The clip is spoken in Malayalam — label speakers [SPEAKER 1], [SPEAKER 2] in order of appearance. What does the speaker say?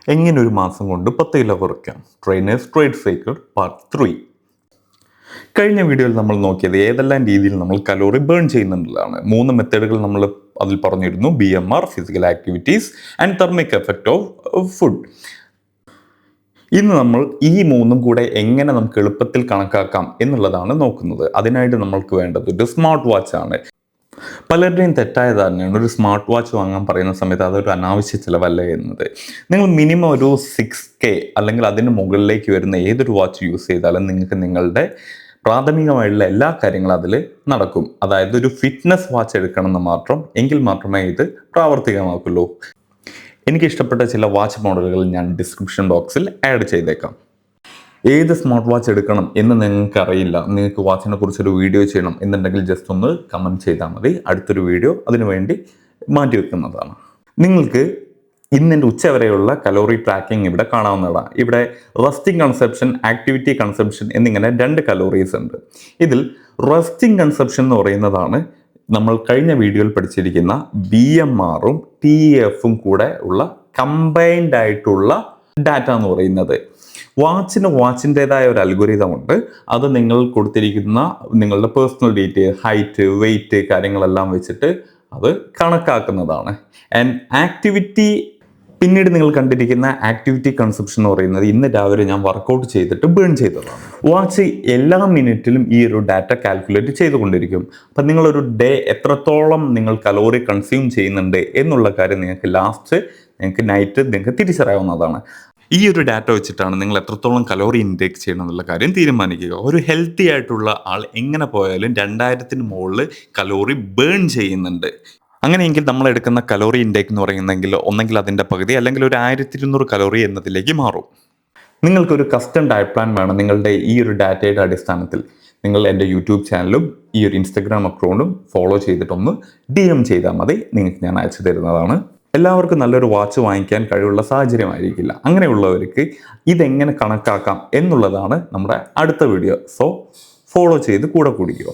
[SPEAKER 1] എങ്ങനെ ഒരു മാസം കൊണ്ട് 10 കിലോ കുറയ്ക്കാം? Trainers trade cycle part 3. കഴിഞ്ഞ വീഡിയോയിൽ നമ്മൾ നോക്കിയത് ഏതെല്ലാം രീതിയിൽ നമ്മൾ കലോറി ബേൺ ചെയ്യുന്നുള്ളതാണ്. 3 മെത്തേഡുകൾ നമ്മൾ അതിൽ പറഞ്ഞിരുന്നു: BMR, physical activities and thermic effect of food. ഇന്ന് നമ്മൾ ഈ 3 കൂടെ എങ്ങനെ നമുക്ക് എളുപ്പത്തിൽ കണക്കാക്കാം എന്നുള്ളതാണ് നോക്കുന്നത്. അതിനായിട്ട് നമ്മൾക്ക് വേണ്ടത് ഒരു സ്മാർട്ട് വാച്ച് ആണ്. പലരുടെയും തെറ്റായ ധാരണയാണ് ഒരു സ്മാർട്ട് വാച്ച് വാങ്ങാൻ പറയുന്ന സമയത്ത് അതൊരു അനാവശ്യ ചിലവല്ല എന്നത്. നിങ്ങൾ മിനിമം ഒരു 6K അല്ലെങ്കിൽ അതിന് മുകളിലേക്ക് വരുന്ന ഏതൊരു വാച്ച് യൂസ് ചെയ്താലും നിങ്ങൾക്ക് നിങ്ങളുടെ പ്രാഥമികമായിട്ടുള്ള എല്ലാ കാര്യങ്ങളും അതിൽ നടക്കും. അതായത് ഒരു ഫിറ്റ്നസ് വാച്ച് എടുക്കണമെന്ന് മാത്രം, എങ്കിൽ മാത്രമേ ഇത് പ്രാവർത്തികമാക്കുള്ളൂ. എനിക്കിഷ്ടപ്പെട്ട ചില വാച്ച് മോഡലുകൾ ഞാൻ ഡിസ്ക്രിപ്ഷൻ ബോക്സിൽ ആഡ് ചെയ്തേക്കാം. ഏത് സ്മാർട്ട് വാച്ച് എടുക്കണം എന്ന് നിങ്ങൾക്ക് അറിയില്ല, നിങ്ങൾക്ക് വാച്ചിനെ കുറിച്ചൊരു വീഡിയോ ചെയ്യണം എന്നുണ്ടെങ്കിൽ ജസ്റ്റ് ഒന്ന് കമൻറ്റ് ചെയ്താൽ മതി. അടുത്തൊരു വീഡിയോ അതിനുവേണ്ടി മാറ്റി വെക്കുന്നതാണ്. നിങ്ങൾക്ക് ഇന്നെൻ്റെ ഉച്ചവരെയുള്ള കലോറി ട്രാക്കിംഗ് ഇവിടെ കാണാവുന്നതാണ്. ഇവിടെ റെസ്റ്റിംഗ് കൺസപ്ഷൻ, ആക്ടിവിറ്റി കൺസപ്ഷൻ എന്നിങ്ങനെ 2 കലോറീസ് ഉണ്ട്. ഇതിൽ റെസ്റ്റിംഗ് കൺസപ്ഷൻ എന്ന് പറയുന്നതാണ് നമ്മൾ കഴിഞ്ഞ വീഡിയോയിൽ പഠിച്ചിരിക്കുന്ന BMR-ഉം TEF-ഉം കൂടെ ഉള്ള കമ്പൈൻഡ് ആയിട്ടുള്ള ഡാറ്റ എന്ന് പറയുന്നത്. വാച്ചിൻ്റെതായ ഒരു അൽഗോരിതം ഉണ്ട്. അത് നിങ്ങൾ കൊടുത്തിരിക്കുന്ന നിങ്ങളുടെ പേഴ്സണൽ ഡീറ്റെയിൽ, ഹൈറ്റ്, വെയിറ്റ് കാര്യങ്ങളെല്ലാം വെച്ചിട്ട് അത് കണക്കാക്കുന്നതാണ്. ആൻഡ് ആക്ടിവിറ്റി, പിന്നീട് നിങ്ങൾ കണ്ടിരിക്കുന്ന ആക്ടിവിറ്റി കൺസപ്ഷൻ എന്ന് പറയുന്നത് ഇന്ന് രാവിലെ ഞാൻ വർക്കൗട്ട് ചെയ്തിട്ട് ബേൺ ചെയ്തതാണ്. വാച്ച് എല്ലാ മിനിറ്റിലും ഈ ഒരു ഡാറ്റ കാൽക്കുലേറ്റ് ചെയ്തുകൊണ്ടിരിക്കും. അപ്പം നിങ്ങളൊരു ഡേ എത്രത്തോളം നിങ്ങൾ കലോറി കൺസ്യൂം ചെയ്യുന്നുണ്ട് എന്നുള്ള കാര്യം നിങ്ങൾക്ക് നൈറ്റ് നിങ്ങൾക്ക് തിരിച്ചറിയാവുന്നതാണ്. ഈ ഒരു ഡാറ്റ വെച്ചിട്ടാണ് നിങ്ങൾ എത്രത്തോളം കലോറി ഇൻടേക്ക് ചെയ്യണം എന്നുള്ള കാര്യം തീരുമാനിക്കുക. ഒരു ഹെൽത്തി ആയിട്ടുള്ള ആൾ എങ്ങനെ പോയാലും 2000-ന് മുകളിൽ കലോറി ബേൺ ചെയ്യുന്നുണ്ട്. അങ്ങനെയെങ്കിൽ നമ്മൾ എടുക്കുന്ന കലോറി ഇൻടേക്ക് എന്ന് പറയുന്നെങ്കിൽ ഒന്നെങ്കിൽ അതിൻ്റെ പകുതി അല്ലെങ്കിൽ ഒരു 1200 കലോറി എന്നതിലേക്ക് മാറും. നിങ്ങൾക്കൊരു കസ്റ്റം ഡയറ്റ് പ്ലാൻ വേണം നിങ്ങളുടെ ഈ ഒരു ഡാറ്റയുടെ അടിസ്ഥാനത്തിൽ. നിങ്ങൾ എൻ്റെ യൂട്യൂബ് ചാനലും ഈ ഒരു ഇൻസ്റ്റഗ്രാം അക്കൗണ്ടും ഫോളോ ചെയ്തിട്ടൊന്ന് DM ചെയ്താൽ മതി, നിങ്ങൾക്ക് ഞാൻ അയച്ചു തരുന്നതാണ്. എല്ലാവർക്കും നല്ലൊരു വാച്ച് വാങ്ങിക്കാൻ കഴിവുള്ള സാഹചര്യമായിരിക്കില്ല. അങ്ങനെയുള്ളവർക്ക് ഇതെങ്ങനെ കണക്കാക്കാം എന്നുള്ളതാണ് നമ്മുടെ അടുത്ത വീഡിയോ. സോ ഫോളോ ചെയ്ത് കൂടെ കൂടിക്കുക.